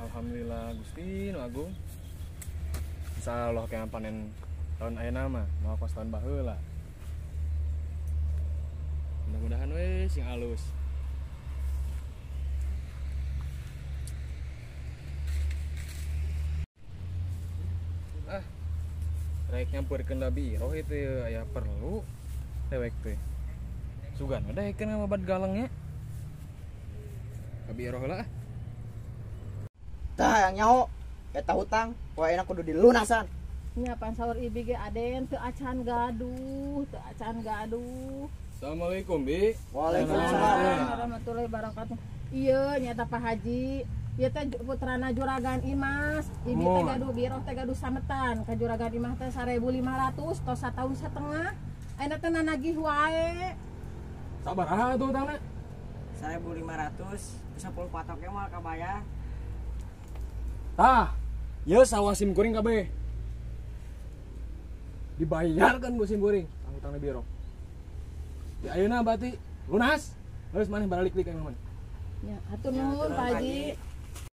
Alhamdulillah Gusti nu Agung. Insyaallah kayak panen tahun ayeuna mah mau kos tahun baheula. Mudah-mudahan we sing alus. Rek nyampurkeun da biro itu aya perlu dewek teh. Sugan daekeun mah babat galangnya. Ka biro heula ah. Tah yang nyaho eta hutang poe enak kudu dilunasan. Nya pan saur ibi ge aden teu acan gaduh, teu acan gaduh. Assalamualaikum Bi. Waalaikumsalam warahmatullahi wabarakatuh. Ieu nyata Pak Haji. Ieu teh putrana Juragan Imas. Ibi teh gaduh biro teh gaduh sametan. Ka Juragan Imas teh 1.500 tos sataun setengah. Ayeuna teh nagih wae. Sabaraha tuh utangna? 1.500 bisa puluh patoknya mah kabayar. Tah, ya sawah sim goreng kabeh. Dibayar kan gue sim goreng, utangna biro. Di ayeuna berarti lunas. Terus maneh balik deui ka Iman. Ya, atur nuhun Pak Haji.